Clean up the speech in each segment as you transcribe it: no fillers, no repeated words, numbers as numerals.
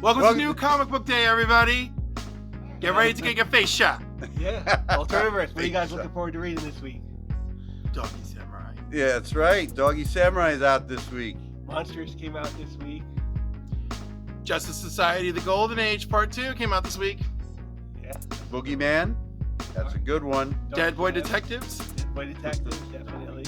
Welcome to New Comic Book Day, everybody. Get ready to get your face shot. Yeah. Alterniverse. What are you guys looking forward to reading this week? Doggy Samurai. Yeah, that's right. Doggy Samurai is out this week. Monsters came out this week. Justice Society: The Golden Age Part 2 came out this week. Yeah. Boogeyman. That's a good one. Dead Boy Detectives. Dead Boy Detectives, definitely.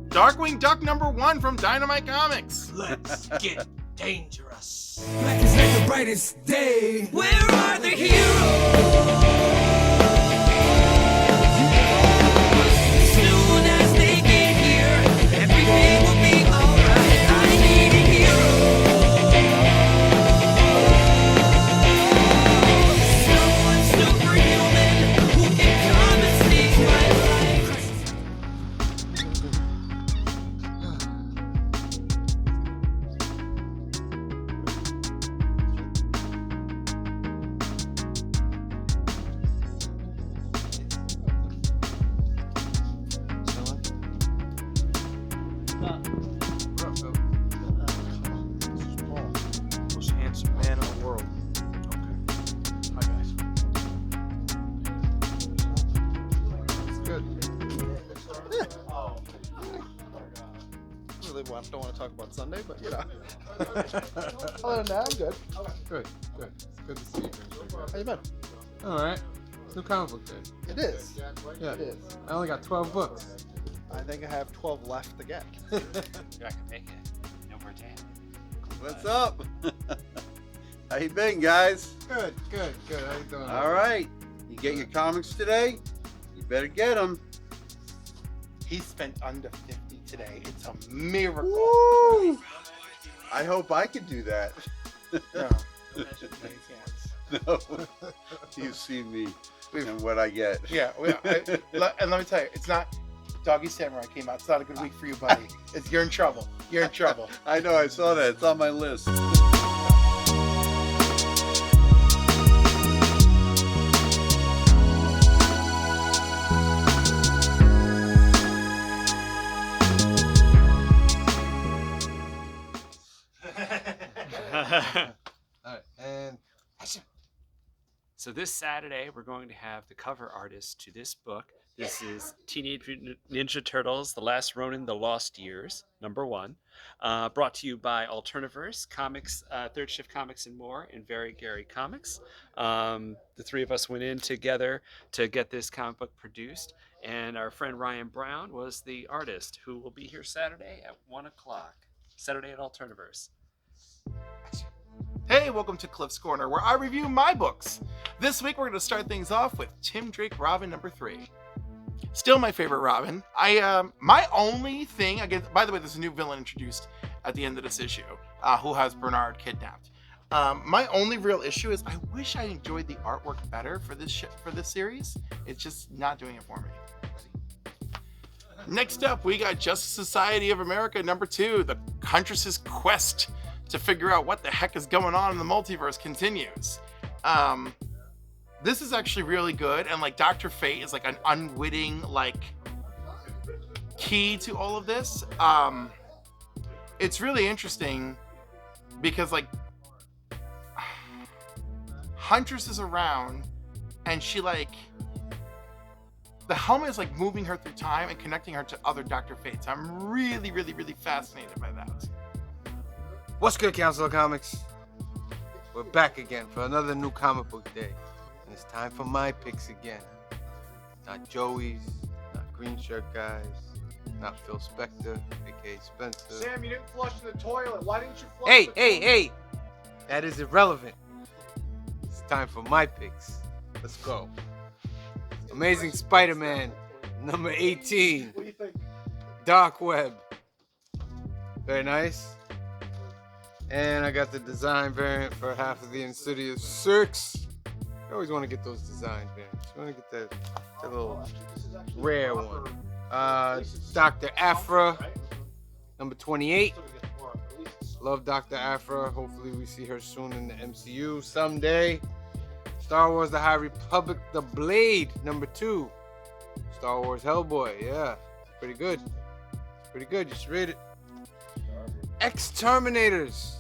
Darkwing Duck #1 from Dynamite Comics. Let's get dangerous. Black is like the brightest day. Where are the heroes? As soon as they get here, everything will be alright. I need a hero. Someone superhuman who can come and save my life. Most handsome man in the world. Hi, guys. Good. Yeah. Really don't want to talk about Sunday, but you know. Other than that, I'm good. Good, good. It's good to see you. How you been? All right. It's New Comic Book Day. It is. Yeah. It is. I only got 12 books. I think I have 12 left again. You're not gonna make it. No more jam. What's up? How you been, guys? Good, good, good. How you doing? All right. You get your comics today? You better get them. He spent under 50 today. It's a miracle. Woo! I hope I could do that. No. No. You've seen me and what I get. Yeah, and let me tell you, it's not. Doggy Samurai came out. It's not a good week for you, buddy. You're in trouble. You're in trouble. I know, I saw that. It's on my list. All right, and So this Saturday, we're going to have the cover artist to this book. This is Teenage Mutant Ninja Turtles: The Last Ronin, The Lost Years, #1. Brought to you by Alterniverse, Comics, Third Shift Comics and more, and Very Gary Comics. The three of us went in together to get this comic book produced, and our friend Ryan Brown was the artist, who will be here Saturday at 1 o'clock. Saturday at Alterniverse. Hey, welcome to Cliff's Corner, where I review my books. This week, we're going to start things off with Tim Drake Robin #3. Still my favorite Robin. My only thing, again, by the way, there's a new villain introduced at the end of this issue, who has Bernard kidnapped. My only real issue is I wish I enjoyed the artwork better for this series. It's just not doing it for me. Next up, we got Justice Society of America #2, The Huntress's Quest to figure out what the heck is going on in the multiverse continues. This is actually really good, and like Dr. Fate is like an unwitting key to all of this. It's really interesting because like Huntress is around, and she the helmet is like moving her through time and connecting her to other Dr. Fates. I'm really, really, really fascinated by that. what's good, Council of Comics? We're back again for another New Comic Book Day. And it's time for my picks again. Not Joey's, not Green Shirt Guys, not Phil Spector, aka Spencer. Sam, you didn't flush the toilet. Why didn't you flush Hey, hey, hey! That is irrelevant. It's time for my picks. Let's go. Amazing Spider-Man, #18. What do you think? Dark Web. Very nice. And I got the design variant for half of the Insidious 6. You always want to get those design variants. You want to get that little rare one. Dr. Aphra, #28. Love Dr. Aphra. Hopefully we see her soon in the MCU someday. Star Wars: The High Republic, The Blade, #2. Star Wars Hellboy, yeah. Pretty good. Pretty good, you should read it. Exterminators,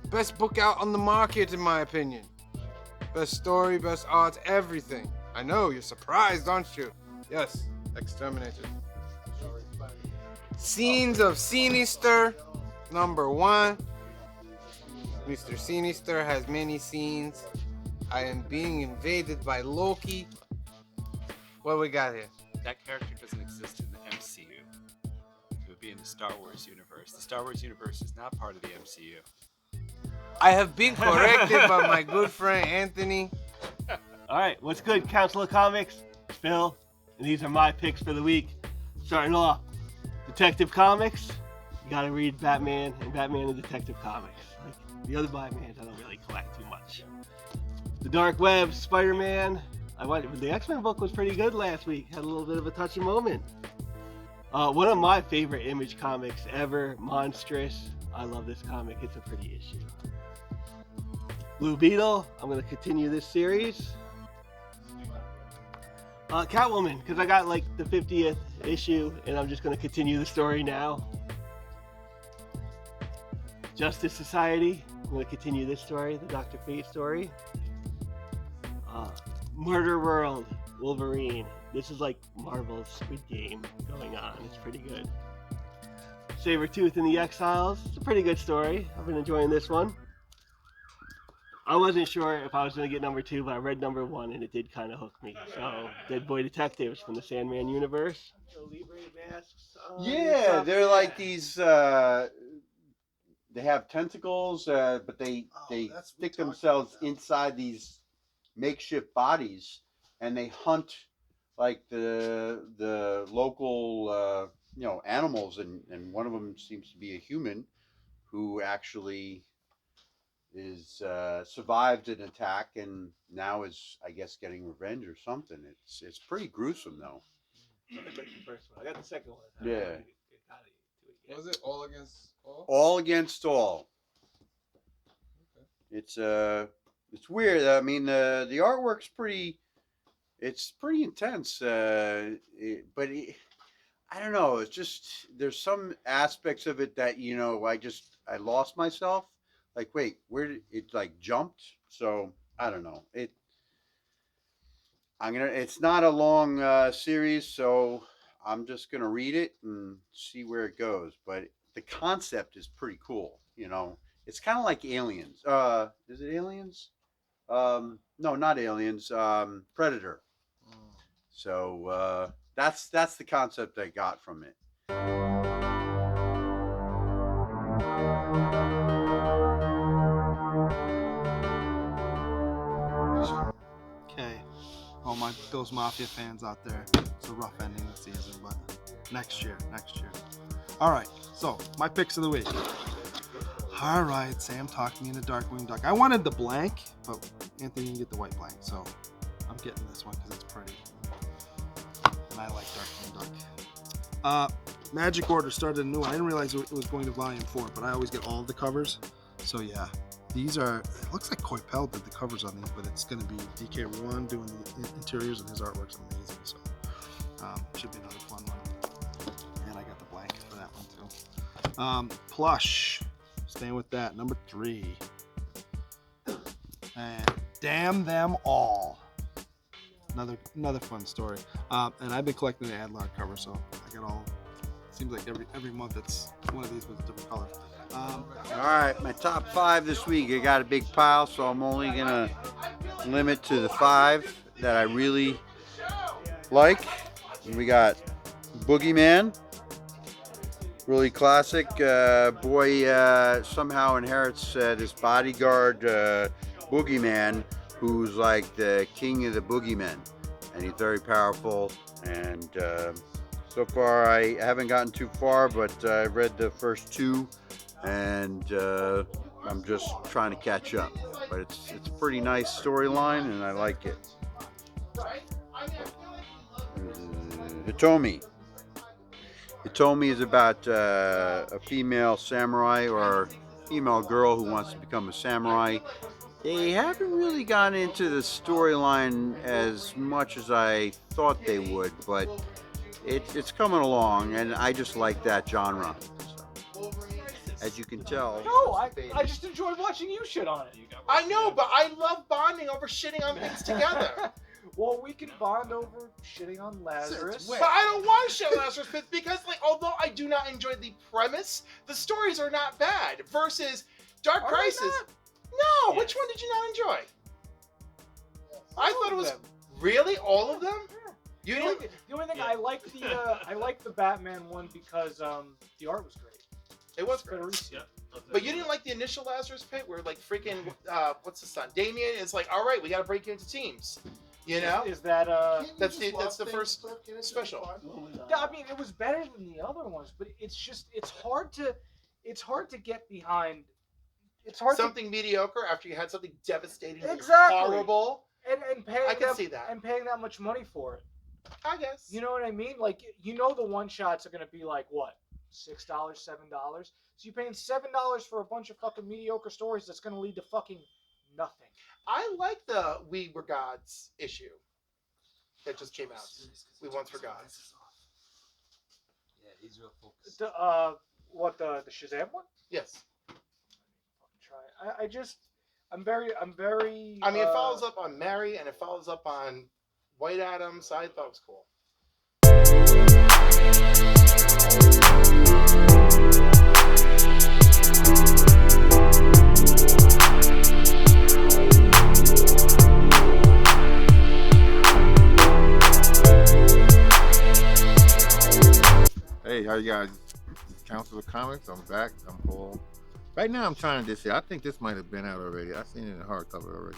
Best book out on the market, in my opinion. Best story, best art, everything. I know, you're surprised, aren't you? Yes, Exterminator. Scenes of Sinister, #1. Mr. Sinister has many scenes. I am being invaded by Loki. What we got here? That character doesn't exist in the MCU. It would be in the Star Wars universe. The Star Wars universe is not part of the MCU. I have been corrected by my good friend Anthony. All right, what's good, Council of Comics? It's Phil, and these are my picks for the week. Starting off, Detective Comics. You gotta read Batman and Batman and Detective Comics. Like the other Batmans, I don't really collect too much. The Dark Web, Spider-Man. The X-Men book was pretty good last week. Had a little bit of a touching moment. One of my favorite Image comics ever, Monstrous. I love this comic. It's a pretty issue. Blue Beetle. I'm gonna continue this series. Catwoman, because I got like the 50th issue, and I'm just gonna continue the story now. Justice Society. I'm gonna continue this story, the Dr. Fate story. Murder World, Wolverine. This is like Marvel's Squid Game going on. It's pretty good. Sabretooth and the Exiles. It's a pretty good story. I've been enjoying this one. I wasn't sure if I was going to get #2, but I read #1 and it did kind of hook me. So, Dead Boy Detectives from the Sandman universe. Yeah, they're like these. They have tentacles, but they stick themselves inside these makeshift bodies, and they hunt like the local animals, and one of them seems to be a human who actually is survived an attack and now is, I guess, getting revenge or something. It's pretty gruesome though. I got the second one. Yeah. Was it All Against All? All Against All. Okay. It's weird. I mean, the artwork's pretty. It's pretty intense. I don't know. It's just there's some aspects of it that I lost myself. Like, wait, where did it like jumped? So I don't know. It's not a long series, so I'm just gonna read it and see where it goes. But the concept is pretty cool. It's kind of like Aliens. Is it Aliens? No, not Aliens. Predator. So that's the concept I got from it. Okay, all my Bills Mafia fans out there, it's a rough ending of the season, but next year. All right, so my picks of the week. All right, Sam talked me into Darkwing Duck. I wanted the blank, but Anthony didn't get the white blank, so I'm getting this one because it's pretty. And I like Darkwing Duck. Magic Order started a new one. I didn't realize it was going to volume 4, but I always get all of the covers. So yeah, these are, it looks like Coipel did the covers on these, but it's going to be DK Ruan doing the interiors, and his artwork's amazing. So should be another fun one. And I got the blank for that one too. Plush. Staying with that, #3. And Damn Them All. Another fun story. And I've been collecting the Adlon cover, so I get all. Seems like every month it's one of these with a different color. All right, my top 5 this week. I got a big pile, so I'm only gonna limit to the 5 that I really like. And we got Boogeyman. Really classic. Boy somehow inherits this bodyguard boogeyman who's like the king of the boogeymen, and he's very powerful. And so far I haven't gotten too far, but I read the first 2, and I'm just trying to catch up. But it's a pretty nice storyline, and I like it. Hitomi. Hitomi is about a female samurai or female girl who wants to become a samurai. They haven't really gotten into the storyline as much as I thought they would, but it's coming along, and I just like that genre. So. as you can tell. No, I faded. just enjoyed watching you shit on it. I know, but I love bonding over shitting on things together. Well, we can bond over shitting on Lazarus. But I don't want to shit on Lazarus Pit because, like, although I do not enjoy the premise, the stories are not bad. Versus Dark Are they Crisis. not? No, Yes. which one did you not enjoy? I thought it was them. really all of them. You The didn't. only thing I like the Batman one because the art was great. It was great. Federici. But you didn't like the initial Lazarus Pit where, like, freaking what's his son, Damien is like, all right, we got to break you into teams. You know, Is that that's the first special. Yeah, I mean, it was better than the other ones, but it's hard to get behind. It's hard Something mediocre after you had something devastatingly Exactly. horrible. and paying I can them, see that. and paying that much money for it. I guess. You know what I mean? Like, you know, the one shots are gonna be like what, $6, $7. So you're paying $7 for a bunch of fucking mediocre stories that's gonna lead to fucking nothing. I like the We Were Gods issue that just came out. We Once Were Gods. Yeah, he's real focused. The Shazam one? Yes. Try. I'm very. I mean, it follows up on Mary and it follows up on White Adam, so I thought it was cool. Hey, how you guys? Council of Comics, I'm back. I'm Paul. Right now I'm trying this here. I think this might have been out already. I've seen it in the hardcover already.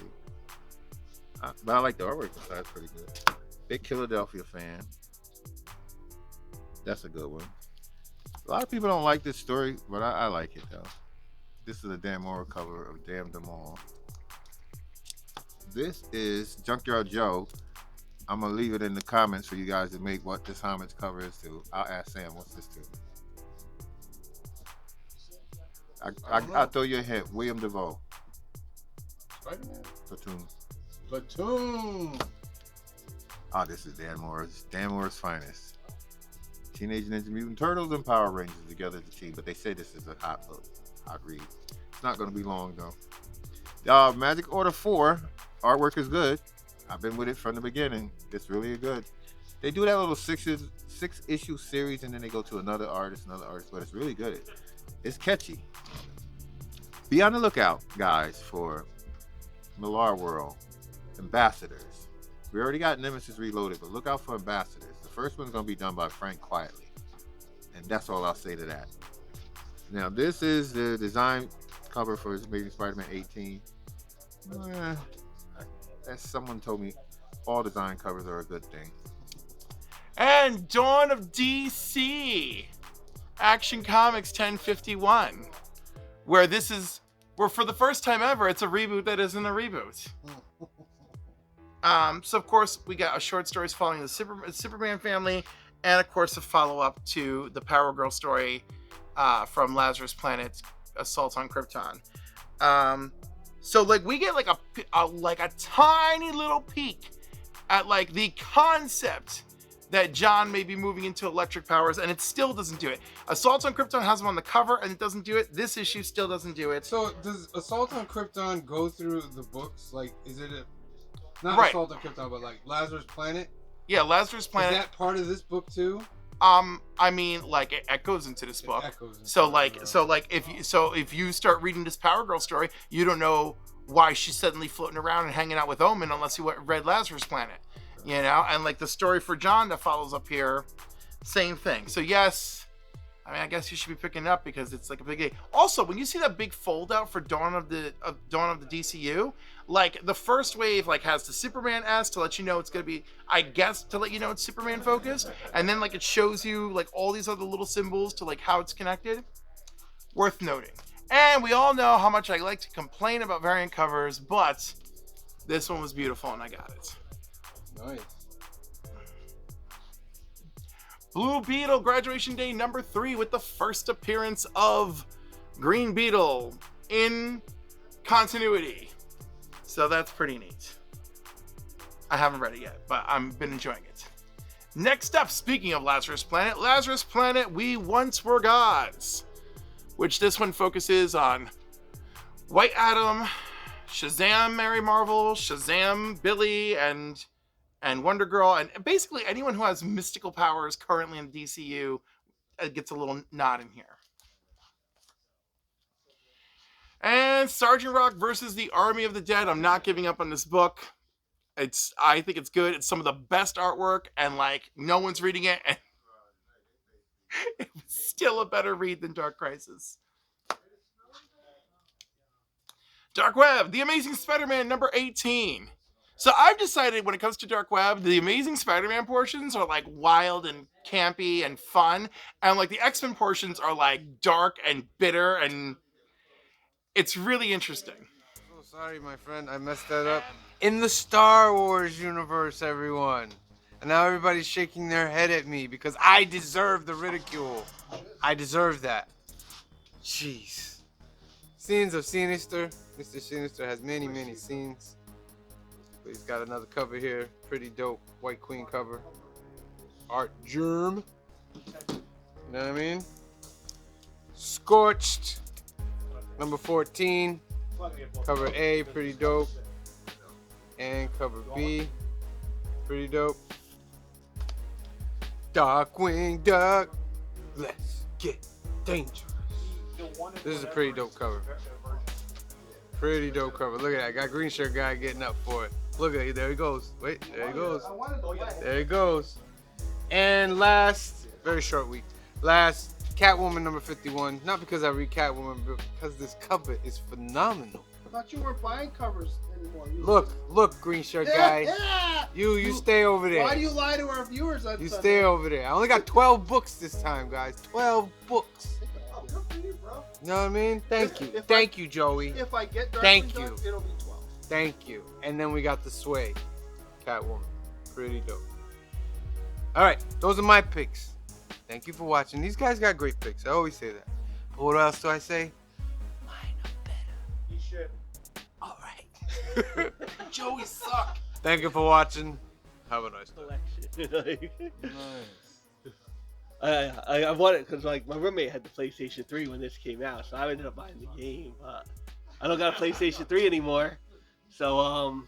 But I like the artwork, so that's pretty good. Big Philadelphia fan. That's a good one. A lot of people don't like this story, but I like it though. This is a Dan Mora cover of Damn Them All. This is Junkyard Joe. I'm gonna leave it in the comments for you guys to make what this homage cover is to. I'll ask Sam, what's this to? I'll throw you a hint. William DeVoe. Spider-Man? Platoon. Platoon. Oh, this is Dan Mora's finest. Teenage Ninja Mutant Turtles and Power Rangers together as a team, but they say this is a hot book, hot read. It's not going to be long though. Magic Order 4 artwork is good. I've been with it from the beginning. It's really good. They do that little six issue series and then they go to another artist, but it's really good. It's catchy. Be on the lookout, guys, for Millar World Ambassadors. We already got Nemesis Reloaded, but look out for Ambassadors. The first one's going to be done by Frank Quietly. And that's all I'll say to that. Now, this is the design cover for Amazing Spider-Man 18. As someone told me, all design covers are a good thing. And Dawn of DC. Action Comics 1051. Where for the first time ever, it's a reboot that isn't a reboot. So of course we got a short stories following the Superman family, and of course a follow-up to the Power Girl story from Lazarus Planet, Assault on Krypton. So like we get like a tiny little peek at like the concept that John may be moving into electric powers, and it still doesn't do it. Assault on Krypton has him on the cover, and it doesn't do it. This issue still doesn't do it. So does Assault on Krypton go through the books? Like, is it not Right. Assault on Krypton, but like Lazarus Planet? Yeah, Lazarus Planet. Is that part of this book too? I mean, like it echoes into this book. If you start reading this Power Girl story, you don't know why she's suddenly floating around and hanging out with Omen unless you read Lazarus Planet, you know. And like the story for John that follows up here, same thing. So yes, I mean, I guess you should be picking it up because it's like a big. Also, when you see that big fold out for Dawn of the DCU, like the first wave like has the Superman S to let you know it's gonna be, I guess, to let you know it's Superman focused, and then like it shows you like all these other little symbols to like how it's connected. Worth noting. And we all know how much I like to complain about variant covers, but this one was beautiful and I got it. Nice. Blue Beetle Graduation Day number 3 with the first appearance of Green Beetle in continuity. So that's pretty neat. I haven't read it yet, but I've been enjoying it. Next up, speaking of Lazarus Planet, We Once Were Gods. which this one focuses on White Adam, Shazam, Mary Marvel, Shazam, Billy, and Wonder Girl, and basically anyone who has mystical powers currently in DCU gets a little nod in here. And Sergeant Rock versus the Army of the Dead. I'm not giving up on this book. I think it's good. It's some of the best artwork, and like no one's reading it, and it was still a better read than Dark Crisis. Dark Web, The Amazing Spider-Man number 18. So I've decided when it comes to Dark Web, the Amazing Spider-Man portions are like wild and campy and fun, and like the X-Men portions are like dark and bitter, and it's really interesting. So sorry, my friend, I messed that up. In the Star Wars universe, everyone. And now everybody's shaking their head at me because I deserve the ridicule. I deserve that. Jeez. Scenes of Sinister. Mr. Sinister has many, many scenes. But he's got another cover here. Pretty dope White Queen cover. Art Germ. You know what I mean? Scorched. Number 14. Cover A, pretty dope. And cover B, pretty dope. Darkwing Duck, let's get dangerous. This is a pretty dope cover. Pretty dope cover. Look at that. Got green shirt guy getting up for it. Look at it. There he goes. Wait, there he goes. There he goes. And last, very short week. Last, Catwoman number 51. Not because I read Catwoman, but because this cover is phenomenal. I thought you weren't buying covers anymore. Look, green shirt guy. You stay over there. Why do you lie to our viewers? You stay over there. I only got 12 books this time, guys. 12 books. Oh, good for you, bro. You know what I mean? Thank you. If Thank you, Joey. If I get Thank Darkwing you. Duck, it'll be 12. Thank you. And then we got the Sway Catwoman. Pretty dope. All right, those are my picks. Thank you for watching. These guys got great picks. I always say that. But what else do I say? Mine are better. You should. All right. Joey suck. Thank you for watching. Have a nice day. Collection. Nice. I bought it because like my roommate had the PlayStation 3 when this came out, so I ended up buying the game. I don't got a PlayStation 3 anymore, so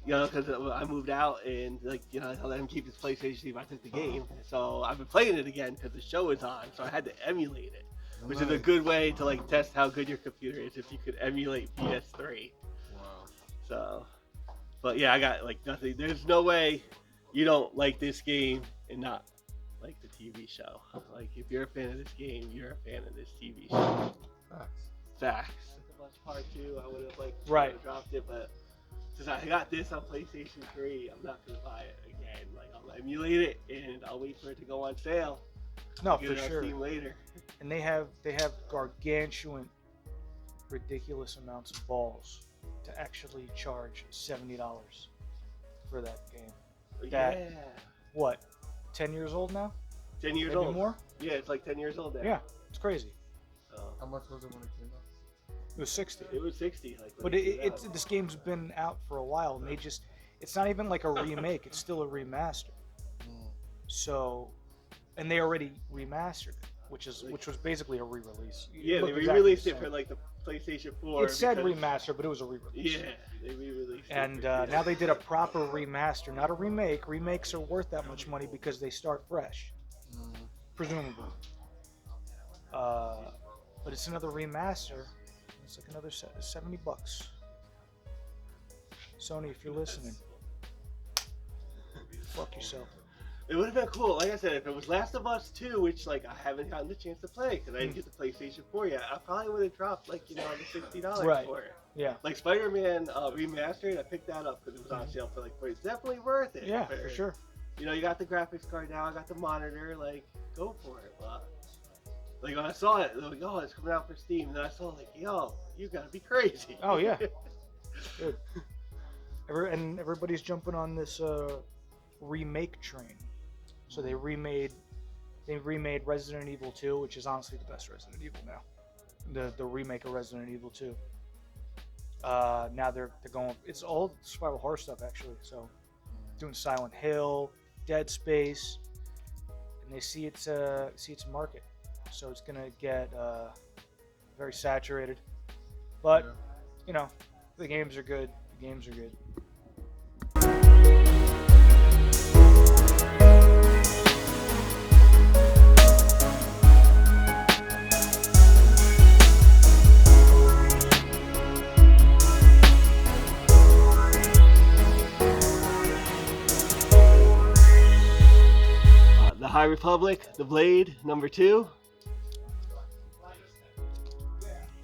you know, because I moved out and like you know I let him keep his PlayStation 3. I took the game, so I've been playing it again because the show is on, so I had to emulate it, which is a good way to like test how good your computer is if you could emulate PS3. Wow. So, but yeah, I got like nothing. There's no way you don't like this game and not like the TV show. Like if you're a fan of this game, you're a fan of this TV show. Facts. Part 2, I would have like dropped it, but since I got this on PlayStation 3, I'm not gonna buy it again. Like I'll emulate it and I'll wait for it to go on sale. No, Get for it on sure. Steam later. And they have gargantuan, ridiculous amounts of balls to actually charge $70 for that game. That, Yeah. What? 10 years old now? 10 years Maybe old. more? Yeah, it's like 10 years old now. Yeah, it's crazy. How much was it when it came out? It was 60. It was 60. Like, But this game's been out for a while, and it's not even like a remake, it's still a remaster. So, and they already remastered it, which was basically a re-release. Yeah, they Looked exactly re-released the it same. for like the PlayStation 4. It said because- remaster, but it was a re-release. Yeah, they re-released And it. now they did a proper remaster, not a remake. Remakes are worth that much money because they start fresh, presumably. But it's another remaster. It's like another $70. Sony, if you're listening, fuck yourself. It would have been cool, like I said, if it was Last of Us 2, which like I haven't gotten the chance to play because I didn't get the PlayStation 4 yet. I probably would have dropped like the $60 Right. for it. Yeah. Like Spider-Man Remastered, I picked that up because it was on sale for like, but it's definitely worth it. Yeah, for sure. You know, you got the graphics card now, I got the monitor, like go for it. But like when I saw it, like, oh, it's coming out for Steam, and then I saw like, yo, you gotta be crazy. Oh yeah. Dude. And everybody's jumping on this remake train. So they remade Resident Evil 2, which is honestly the best Resident Evil now. The remake of Resident Evil 2. Now they're going. It's all survival horror stuff actually. So doing Silent Hill, Dead Space, and they see its market. So it's gonna get very saturated. But you know, the games are good. The games are good. The High Republic, The Blade, #2.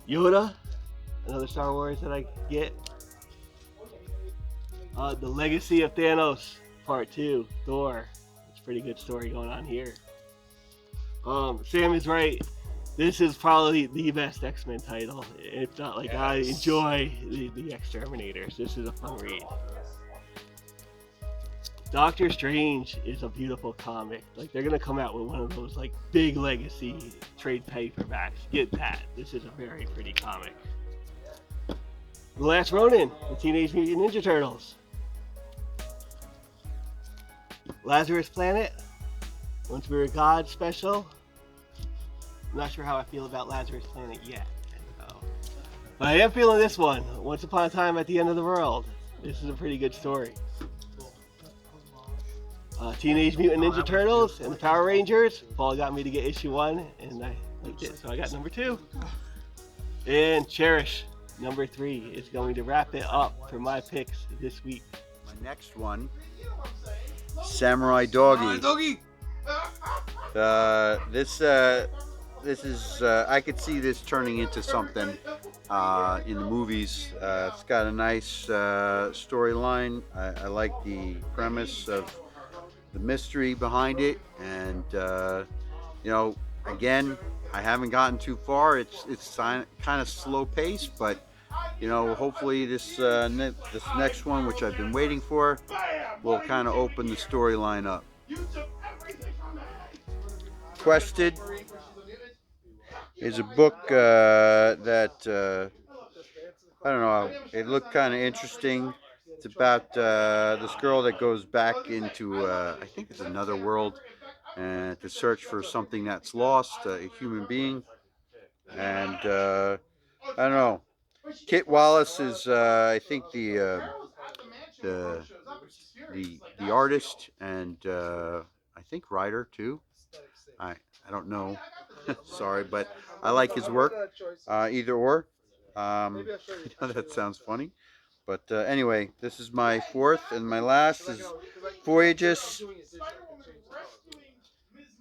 Yoda, another Star Wars that I get. The Legacy of Thanos, Part 2, Thor. It's a pretty good story going on here. Sam is right. This is probably the best X-Men title. It's not like I enjoy the Exterminators. This is a fun read. Doctor Strange is a beautiful comic. Like, they're gonna come out with one of those like big legacy trade paperbacks. Get that. This is a very pretty comic. The Last Ronin, the Teenage Mutant Ninja Turtles. Lazarus Planet, Once We Were God special. I'm not sure how I feel about Lazarus Planet yet. But I am feeling this one. Once Upon a Time at the End of the World. This is a pretty good story. Teenage Mutant Ninja Turtles and the Power Rangers. Paul got me to get issue 1, and I liked it, so I got #2. And Cherish, #3, is going to wrap it up for my picks this week. My next one, Samurai Doggy. This is I could see this turning into something in the movies. It's got a nice storyline. I like the premise of the mystery behind it, and you know, again, I haven't gotten too far. It's kind of slow paced, but you know, hopefully this next one, which I've been waiting for, will kind of open the storyline up. Quested is a book that I don't know. It looked kind of interesting. It's about this girl that goes back into I think it's another world, and to search for something that's lost, a human being. And I don't know. Kit Wallace is I think the artist, and I think writer too. I don't know. Sorry, but I like his work. Either or. I know that sounds funny. But anyway, this is my 4th, and my last is Voyages.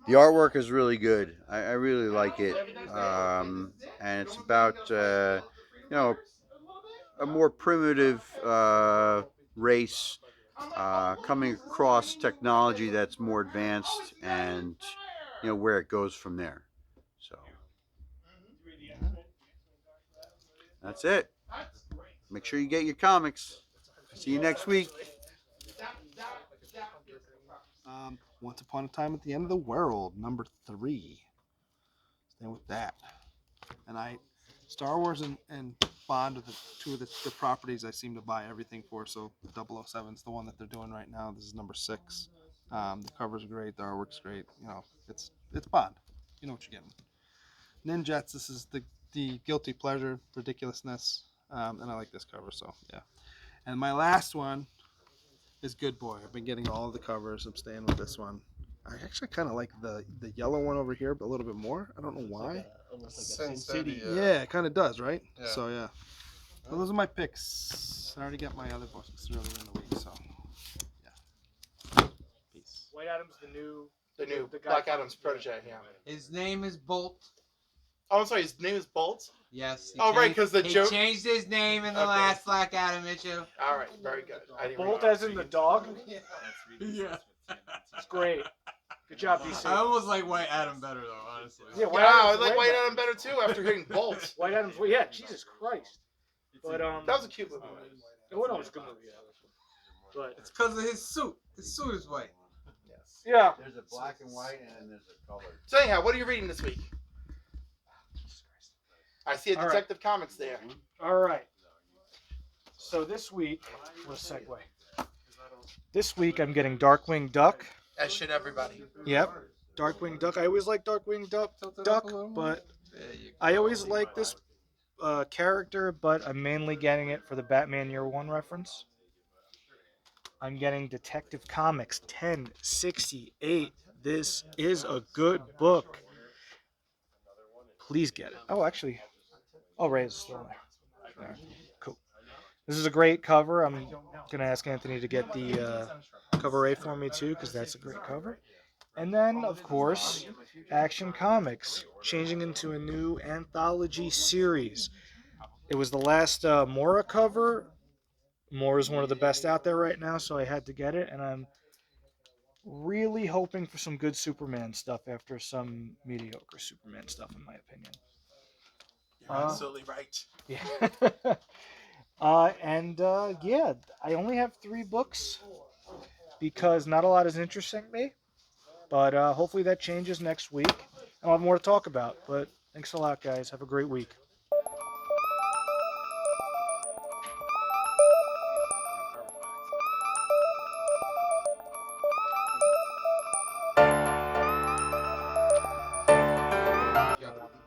The artwork is really good. I really like it. And it's about, you know, a more primitive race coming across technology that's more advanced, and, you know, where it goes from there. So, that's it. Make sure you get your comics. See you next week. Once Upon a Time at the End of the World, #3. Staying with that. And Star Wars and Bond are the two of the properties I seem to buy everything for. So 007 is the one that they're doing right now. This is #6. The cover's great. The artwork's great. You know, it's Bond. You know what you're getting. Ninjets. This is the guilty pleasure, ridiculousness. And I like this cover, so yeah. And my last one is Good Boy. I've been getting all of the covers. I'm staying with this one. I actually kind of like the yellow one over here, but a little bit more. I don't know why. Sin City. Yeah, it kind of does, right? Yeah. So yeah. So those are my picks. I already got my other books earlier in the week, so yeah. Peace. White Adam's the new guy Black Adam's protege. Yeah. His name is Bolt. Oh, I'm sorry. His name is Bolt. Yes. Oh, right, because the he joke. changed his name in the Okay. last Black Adam issue. All right, very good. I didn't Bolt realize. as in the dog. Yeah. It's great. Good job, DC. I almost like White Adam better though, honestly. Yeah, Yeah, I like White Adam better too after hitting Bolt. White Adam's. Yeah, Jesus Christ. But That was a cute movie. it was a good movie. Yeah. But It's because of his suit. His suit is white. Yes. yeah. There's a black and white, and then there's a color. So anyhow, what are you reading this week? I see a All right. Detective Comics there. All right. So this week, what a segue. This week I'm getting Darkwing Duck. As should everybody. Yep. Darkwing Duck. I always like Darkwing Duck, but I always like this character, but I'm mainly getting it for the Batman Year One reference. I'm getting Detective Comics 1068. This is a good book. Please get it. Oh, actually, Ray is still there. Cool. This is a great cover. I'm gonna ask Anthony to get the cover A for me too, because that's a great cover. And then, of course, Action Comics, changing into a new anthology series. It was the last Mora cover. Mora is one of the best out there right now, so I had to get it, and I'm really hoping for some good Superman stuff after some mediocre Superman stuff, in my opinion. You're absolutely right. Yeah. Yeah, I only have 3 books because not a lot is interesting me. But hopefully that changes next week. And I'll have more to talk about. But thanks a lot, guys. Have a great week.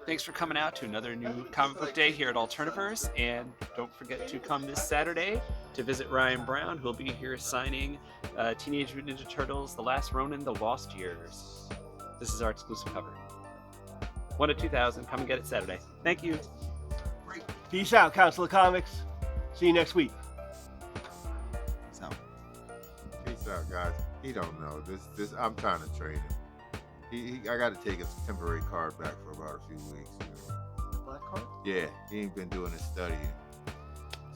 Thanks for coming out to another new comic book day here at Alterniverse, and don't forget to come this Saturday to visit Ryan Brown, who'll be here signing Teenage Mutant Ninja Turtles: The Last Ronin, The Lost Years. This is our exclusive cover. 1 to 2,000. Come and get it Saturday. Thank you. Peace out, Council of Comics. See you next week. Peace out, guys. He don't know this. I'm trying to train him. I got to take his temporary card back for about a few weeks. The black card? Yeah, he ain't been doing his studying.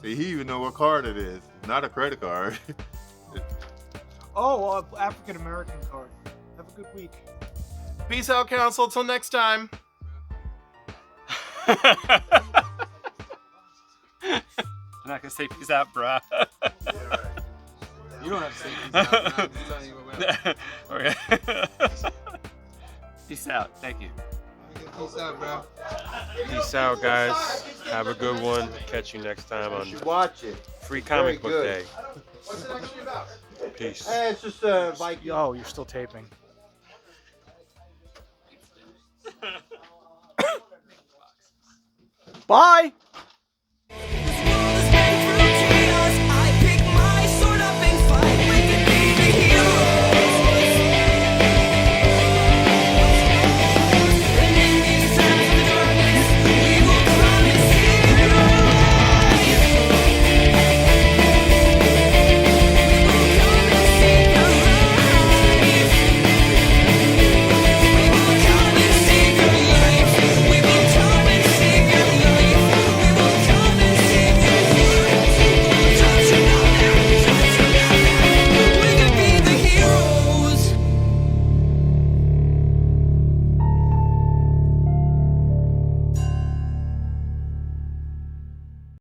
See, he even know what card it is. Not a credit card. Oh, African American card. Have a good week. Peace out, Council. Till next time. I'm not gonna say peace out, bruh. You don't have to say peace out. I'm just telling you what Okay. Peace out. Thank you. Peace out, bro. Peace out, guys. Have a good one. Catch you next time on You should watch it. Free Very Comic Book good. Day. What's it actually about? Peace. It's just like Oh, you're still taping. Bye!